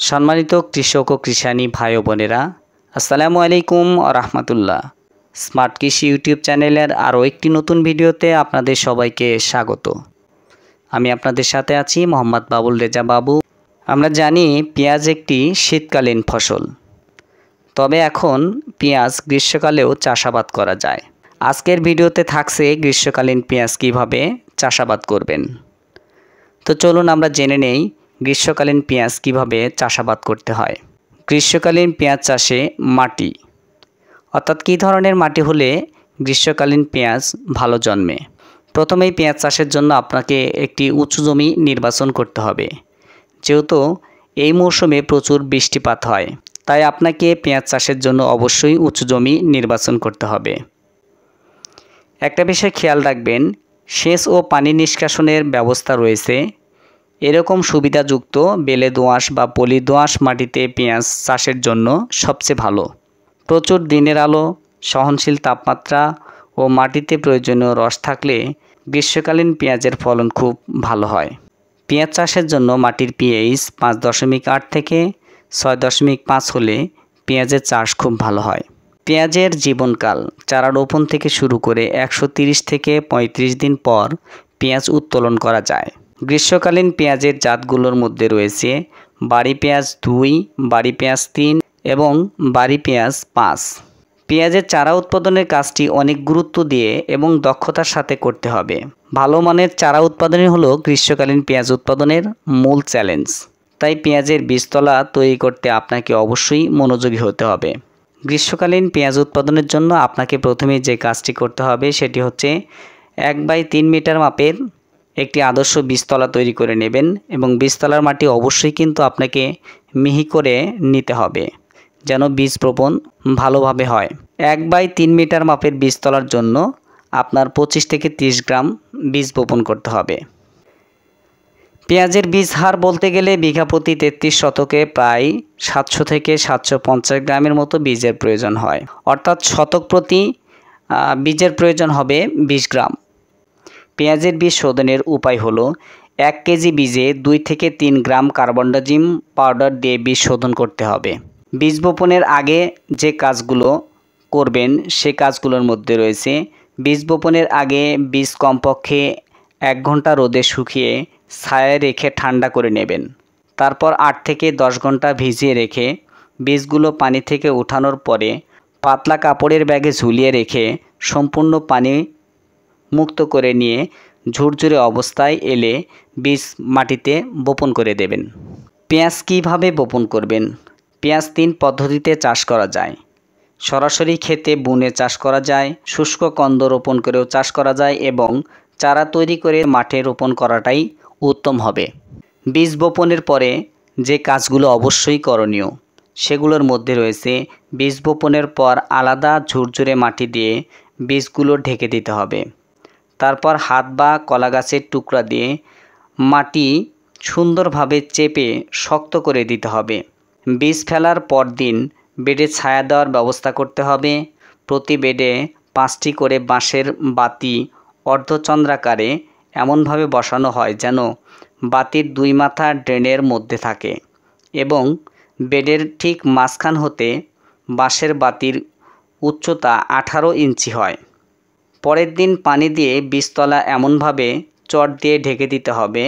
সম্মানিত কৃষক ও কৃষানী ভাই ও বোনেরা, আসসালামু আলাইকুম ওয়া রাহমাতুল্লাহ। স্মার্ট কৃষি ইউটিউব চ্যানেলের আরও একটি নতুন ভিডিওতে আপনাদের সবাইকে স্বাগত। আমি আপনাদের সাথে আছি মোহাম্মদ বাবুল রেজা বাবু। আমরা জানি পেঁয়াজ একটি শীতকালীন ফসল, তবে এখন পেঁয়াজ গ্রীষ্মকালেও চাষাবাদ করা যায়। আজকের ভিডিওতে থাকছে গ্রীষ্মকালীন পেঁয়াজ কীভাবে চাষাবাদ করবেন। তো চলুন আমরা জেনে নেই গ্রীষ্মকালীন পেঁয়াজ কীভাবে চাষাবাদ করতে হয়। গ্রীষ্মকালীন পেঁয়াজ চাষে মাটি, অর্থাৎ কী ধরনের মাটি হলে গ্রীষ্মকালীন পেঁয়াজ ভালো জন্মে। প্রথমেই পেঁয়াজ চাষের জন্য আপনাকে একটি উঁচু জমি নির্বাচন করতে হবে। যেহেতু এই মৌসুমে প্রচুর বৃষ্টিপাত হয়, তাই আপনাকে পেঁয়াজ চাষের জন্য অবশ্যই উঁচু জমি নির্বাচন করতে হবে। একটা বিষয় খেয়াল রাখবেন, সেচ ও পানি নিষ্কাশনের ব্যবস্থা রয়েছে। এরকম সুবিধাযুক্ত বেলে দোআঁশ বা পলি দোআঁশ মাটিতে পেঁয়াজ চাষের জন্য সবচেয়ে ভালো। প্রচুর দিনের আলো, সহনশীল তাপমাত্রা ও মাটিতে প্রয়োজনীয় রস থাকলে গ্রীষ্মকালীন পেঁয়াজের ফলন খুব ভালো হয়। পেঁয়াজ চাষের জন্য মাটির pH 5.8 থেকে 6.5 হলে পেঁয়াজের চাষ খুব ভালো হয়। পেঁয়াজের জীবনকাল চারা রোপণ থেকে শুরু করে 130 থেকে 35 দিন পর পেঁয়াজ উত্তোলন করা যায়। গ্রীষ্মকালীন পেঁয়াজের জাতগুলোর মধ্যে রয়েছে বাড়ি পেঁয়াজ 2, বাড়ি পেঁয়াজ 3 এবং বাড়ি পেঁয়াজ 5। পেঁয়াজের চারা উৎপাদনের কাজটি অনেক গুরুত্ব দিয়ে এবং দক্ষতার সাথে করতে হবে। ভালো মানের চারা উৎপাদনই হলো গ্রীষ্মকালীন পেঁয়াজ উৎপাদনের মূল চ্যালেঞ্জ। তাই পেঁয়াজের বীজতলা তৈরি করতে আপনাকে অবশ্যই মনোযোগী হতে হবে। গ্রীষ্মকালীন পেঁয়াজ উৎপাদনের জন্য আপনাকে প্রথমে যে কাজটি করতে হবে সেটি হচ্ছে 1/3 মিটার মাপের একটি আদর্শ বীজতলা তৈরি করে নেবেন এবং বীজতলার মাটি অবশ্যই কিন্তু আপনাকে মিহি করে নিতে হবে যেন বীজ বপন ভালোভাবে হয়। 1/3 মিটার মাপের বীজতলার জন্য আপনার 25 থেকে 30 গ্রাম বীজ বপন করতে হবে। পেঁয়াজের বীজ হার বলতে গেলে বিঘা প্রতি 33 শতকে প্রায় 700 থেকে 750 গ্রামের মতো বীজের প্রয়োজন হয়, অর্থাৎ শতক প্রতি বীজের প্রয়োজন হবে 20 গ্রাম। পেঁয়াজের বীজ শোধনের উপায় হলো 1 কেজি বীজে 2 থেকে 3 গ্রাম কার্বনডাজিম পাউডার দিয়ে বীজ শোধন করতে হবে। বীজ বপনের আগে যে কাজগুলো করবেন সে কাজগুলোর মধ্যে রয়েছে বীজ বপনের আগে বীজ কমপক্ষে 1 ঘন্টা রোদে শুকিয়ে ছায়ায় রেখে ঠান্ডা করে নেবেন। তারপর 8 থেকে 10 ঘন্টা ভিজিয়ে রেখে বীজগুলো পানি থেকে উঠানোর পরে পাতলা কাপড়ের ব্যাগে ঝুলিয়ে রেখে সম্পূর্ণ পানি মুক্ত করে নিয়ে ঝুরঝুরে অবস্থায় এলে বীজ মাটিতে বপন করে দেবেন। পেঁয়াজ কীভাবে বপন করবেন? পেঁয়াজ 3 পদ্ধতিতে চাষ করা যায়। সরাসরি ক্ষেতে বুনে চাষ করা যায়, শুষ্ক কন্দ রোপণ করেও চাষ করা যায় এবং চারা তৈরি করে মাঠে রোপণ করাটাই উত্তম হবে। বীজ বপনের পরে যে কাজগুলো অবশ্যই করণীয় সেগুলোর মধ্যে রয়েছে বীজ বপনের পর আলাদা ঝুরঝুরে মাটি দিয়ে বীজগুলো ঢেকে দিতে হবে। তারপর হাত বা কলা গাছের টুকরা দিয়ে মাটি সুন্দরভাবে চেপে শক্ত করে দিতে হবে। বীজ ফেলার পর দিন বেডে ছায়া দেওয়ার ব্যবস্থা করতে হবে। প্রতি বেডে 5টি করে বাঁশের বাতি অর্ধচন্দ্রাকারে এমনভাবে বসানো হয় যেন বাতির 2 মাথা ড্রেনের মধ্যে থাকে এবং বেডের ঠিক মাঝখান হতে বাঁশের বাতির উচ্চতা 18 ইঞ্চি হয়। পরের দিন পানি দিয়ে বীজতলা এমনভাবে চট দিয়ে ঢেকে দিতে হবে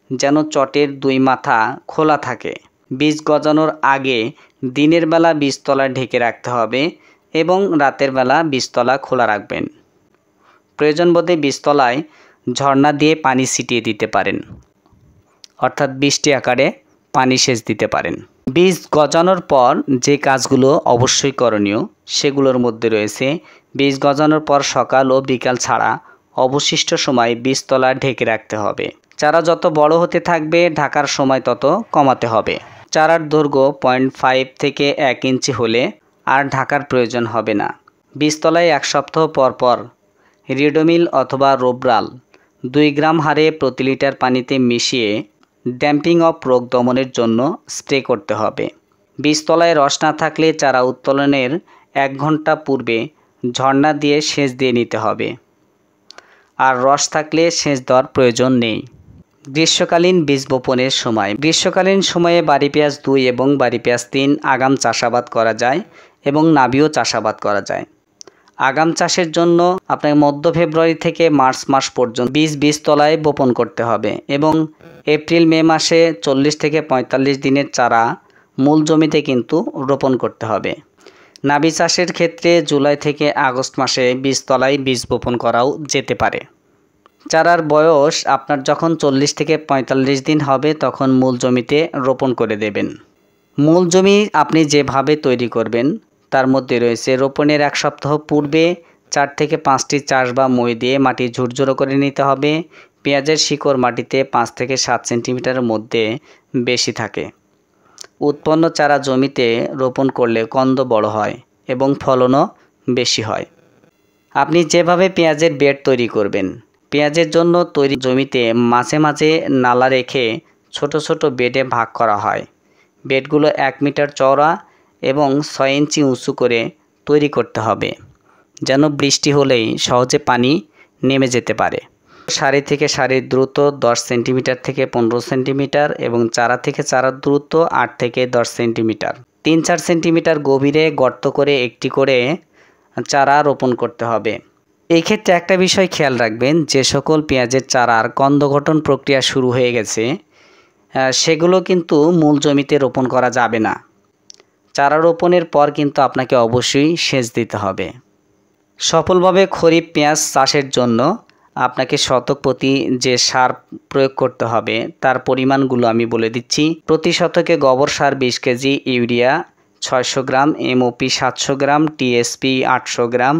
যেন চটের 2 মাথা খোলা থাকে। বীজ গজানোর আগে দিনের বেলা বীজতলা ঢেকে রাখতে হবে এবং রাতের বেলা বীজতলা খোলা রাখবেন। প্রয়োজন বোধে বীজতলায় ঝর্ণা দিয়ে পানি ছিটিয়ে দিতে পারেন, অর্থাৎ বৃষ্টি আকারে পানি সেচ দিতে পারেন। বীজ গজানোর পর যে কাজগুলো অবশ্যই করণীয় সেগুলোর মধ্যে রয়েছে বীজ গজানোর পর সকাল ও বিকাল ছাড়া অবশিষ্ট সময় বীজতলা ঢেকে রাখতে হবে। চারা যত বড় হতে থাকবে ঢাকার সময় তত কমাতে হবে। চারার দৈর্ঘ্য 0.5 থেকে 1 ইঞ্চি হলে আর ঢাকার প্রয়োজন হবে না। বীজতলায় 1 সপ্তাহ পর পর রিডোমিল অথবা রোবরাল 2 গ্রাম হারে প্রতি লিটার পানিতে মিশিয়ে ড্যাম্পিং অফ রোগ দমনের জন্য স্প্রে করতে হবে। বীজতলায় রস না থাকলে চারা উত্তোলনের 1 ঘন্টা পূর্বে ঝর্ণা দিয়ে সেচ দিয়ে নিতে হবে, আর রস থাকলে সেচ দেওয়ার প্রয়োজন নেই। গ্রীষ্মকালীন বীজ বপনের সময়। গ্রীষ্মকালীন সময়ে বাড়ি পেঁয়াজ 2 এবং বাড়ি পেঁয়াজ 3 আগাম চাষাবাদ করা যায় এবং নাবিও চাষাবাদ করা যায়। আগাম চাষের জন্য আপনাকে মধ্য ফেব্রুয়ারি থেকে মার্চ মাস পর্যন্ত বীজতলায় বপন করতে হবে এবং এপ্রিল মে মাসে 40 থেকে 45 দিনের চারা মূল জমিতে কিন্তু রোপণ করতে হবে। নাবি চাষের ক্ষেত্রে জুলাই থেকে আগস্ট মাসে বীজতলায় বীজ বপন করাও যেতে পারে। চারার বয়স আপনার যখন 40 থেকে 45 দিন হবে তখন মূল জমিতে রোপণ করে দেবেন। মূল জমি আপনি যেভাবে তৈরি করবেন তার মধ্যে রয়েছে রোপণের 1 সপ্তাহ পূর্বে 4 থেকে 5টি চাষ বা মই দিয়ে মাটি ঝুরঝুরো করে নিতে হবে। পেঁয়াজের শিকড় মাটিতে 5 থেকে 7 সেন্টিমিটারের মধ্যে বেশি থাকে। উৎপন্ন চারা জমিতে রোপণ করলে কন্দ বড় হয় এবং ফলনও বেশি হয়। আপনি যেভাবে পেঁয়াজের বেড তৈরি করবেন, পেঁয়াজের জন্য তৈরি জমিতে মাঝে মাঝে নালা রেখে ছোট ছোট বেডে ভাগ করা হয়। বেডগুলো 1 মিটার চওড়া এবং 6 ইঞ্চি উঁচু করে তৈরি করতে হবে, যেন বৃষ্টি হলেই সহজে পানি নেমে যেতে পারে। সারি থেকে সারির দূরত্ব 10 সেন্টিমিটার থেকে 15 সেন্টিমিটার এবং চারা থেকে চারার দূরত্ব 8 থেকে 10 সেন্টিমিটার। 3-4 সেন্টিমিটার গভীরে গর্ত করে একটি করে চারা রোপণ করতে হবে। এই ক্ষেত্রে একটা বিষয় খেয়াল রাখবেন, যে সকল পেঁয়াজের চারার কন্দ গঠন প্রক্রিয়া শুরু হয়ে গেছে সেগুলো কিন্তু মূল জমিতে রোপণ করা যাবে না। চারা রোপণের পর কিন্তু আপনাকে অবশ্যই সেচ দিতে হবে। সফলভাবে খরিফ পেঁয়াজ চাষের জন্য আপনাকে শতক প্রতি যে সার প্রয়োগ করতে হবে তার পরিমাণগুলো আমি বলে দিচ্ছি। প্রতি শতকে গোবর সার 20 কেজি, ইউরিয়া 600 গ্রাম, এমওপি 700 গ্রাম, টিএসপি 800 গ্রাম,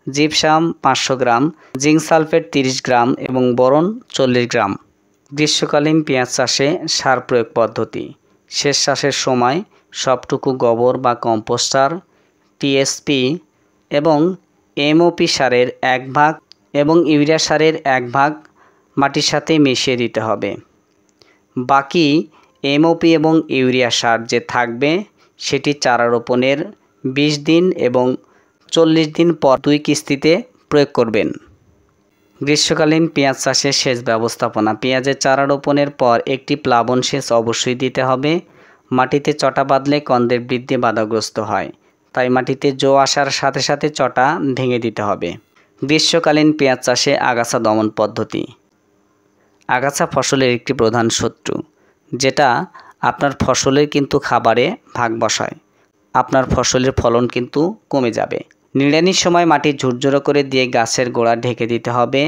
জিপসাম 500 গ্রাম, জিঙ্ক সালফেট 30 গ্রাম এবং বোরন 40 গ্রাম। গ্রীষ্মকালীন পেঁয়াজ চাষে সার প্রয়োগ পদ্ধতি। শেষ চাষের সময় সবটুকু গোবর বা কম্পোস্ট সার, টিএসপি এবং এমওপি সারের 1 ভাগ এবং ইউরিয়া সারের 1 ভাগ মাটির সাথে মিশিয়ে দিতে হবে। বাকি এমওপি এবং ইউরিয়া সার যে থাকবে সেটি চারা রোপণের 20 দিন এবং 40 দিন পর 2 কিস্তিতে প্রয়োগ করবেন। গ্রীষ্মকালীন পেঁয়াজ চাষের সেচ ব্যবস্থাপনা। পেঁয়াজের চারা রোপণের পর একটি প্লাবন সেচ অবশ্যই দিতে হবে। মাটিতে চটা বাঁধলে কন্দের বৃদ্ধি বাধাগ্রস্ত হয়, তাই মাটিতে জো আসার সাথে সাথে চটা ভেঙে দিতে হবে। গ্রীষ্মকালীন পেঁয়াজ চাষে আগাছা দমন পদ্ধতি। আগাছা ফসলের একটি প্রধান শত্রু, যেটা আপনার ফসলের কিন্তু খাবারে ভাগ বসায়। আপনার ফসলের ফলন কিন্তু কমে যাবে। নিড়ানির সময় মাটি ঝুরঝুরো করে দিয়ে গাছের গোড়া ঢেকে দিতে হবে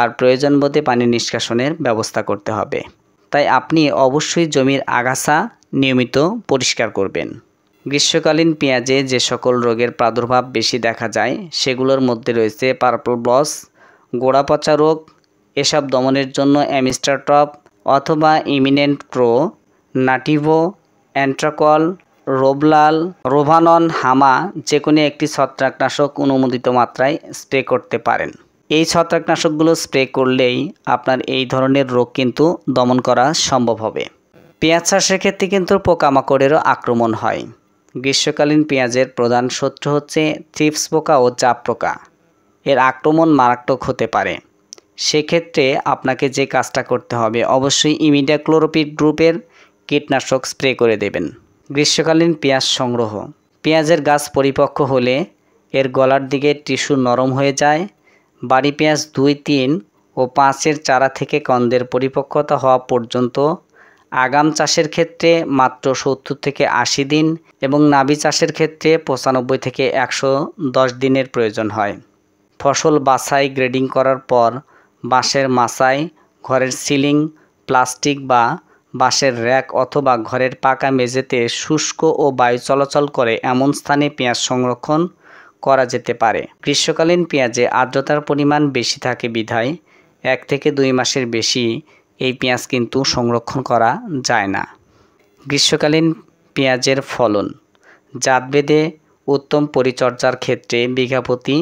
আর প্রয়োজন বোধে পানি নিষ্কাশনের ব্যবস্থা করতে হবে। তাই আপনি অবশ্যই জমির আগাছা নিয়মিত পরিষ্কার করবেন। গ্রীষ্মকালীন পেঁয়াজে যে সকল রোগের প্রাদুর্ভাব বেশি দেখা যায় সেগুলোর মধ্যে রয়েছে পার্পল ব্লস, গোড়া পচা রোগ। এসব দমনের জন্য অ্যামিস্টারটপ অথবা ইমিনেন্ট প্রো, নাটিভো, অ্যান্ট্রাকল, রোবলাল, রোভানন, হামা যে কোনো একটি ছত্রাকনাশক অনুমোদিত মাত্রায় স্প্রে করতে পারেন। এই ছত্রাকনাশকগুলো স্প্রে করলেই আপনার এই ধরনের রোগ কিন্তু দমন করা সম্ভব হবে। পেঁয়াজ চাষের ক্ষেত্রে কিন্তু পোকামাকড়েরও আক্রমণ হয়। গ্রীষ্মকালীন পেঁয়াজের প্রধান শত্রু হচ্ছে থ্রিপস পোকা ও চাপ পোকা। এর আক্রমণ মারাত্মক হতে পারে। সেক্ষেত্রে আপনাকে যে কাজটা করতে হবে, অবশ্যই ইমিডাক্লোরোপিড গ্রুপের কীটনাশক স্প্রে করে দেবেন। গ্রীষ্মকালীন পেঁয়াজ সংগ্রহ। পেঁয়াজের গাছ পরিপক্ক হলে এর গলার দিকে টিস্যু নরম হয়ে যায়। বাড়ি পেঁয়াজ 2, 3 ও 5-এর চারা থেকে কন্দের পরিপক্কতা হওয়া পর্যন্ত আগাম চাষের ক্ষেত্রে মাত্র 70 থেকে 80 দিন এবং নাবি চাষের ক্ষেত্রে 95 থেকে 110 দিনের প্রয়োজন হয়। ফসল বাছাই গ্রেডিং করার পর বাঁশের মাচায়, ঘরের সিলিং, প্লাস্টিক বা বাঁশের র্যাক অথবা ঘরের পাকা মেঝেতে শুষ্ক ও বায়ু চলাচল করে এমন স্থানে পেঁয়াজ সংরক্ষণ করা যেতে পারে। গ্রীষ্মকালীন পেঁয়াজে আর্দ্রতার পরিমাণ বেশি থাকে বিধায় 1 থেকে 2 মাসের বেশি এই পেঁয়াজ কিন্তু সংরক্ষণ করা যায় না। গ্রীষ্মকালীন পেঁয়াজের ফলন। জাতভেদে উত্তম পরিচর্যার ক্ষেত্রে বিঘা প্রতি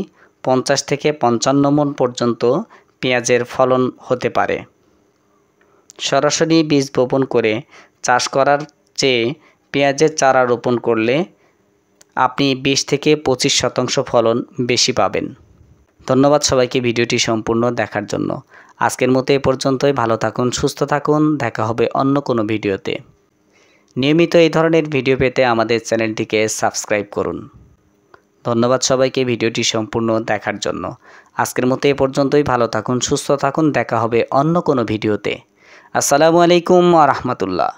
50 থেকে 55 মণ পর্যন্ত পেঁয়াজের ফলন হতে পারে। সরাসরি বীজ বপন করে চাষ করার চেয়ে পেঁয়াজের চারা রোপণ করলে আপনি 20 থেকে 25% ফলন বেশি পাবেন। ধন্যবাদ সবাইকে ভিডিওটি সম্পূর্ণ দেখার জন্য। আজকের মতো এ পর্যন্তই। ভালো থাকুন, সুস্থ থাকুন, দেখা হবে অন্য কোনো ভিডিওতে। নিয়মিত এই ধরনের ভিডিও পেতে আমাদের চ্যানেলটিকে সাবস্ক্রাইব করুন। ধন্যবাদ সবাইকে ভিডিওটি সম্পূর্ণ দেখার জন্য। আজকের মতো এ পর্যন্তই। ভালো থাকুন, সুস্থ থাকুন, দেখা হবে অন্য কোনো ভিডিওতে। আসসালামু আলাইকুম ওয়া রাহমাতুল্লাহ।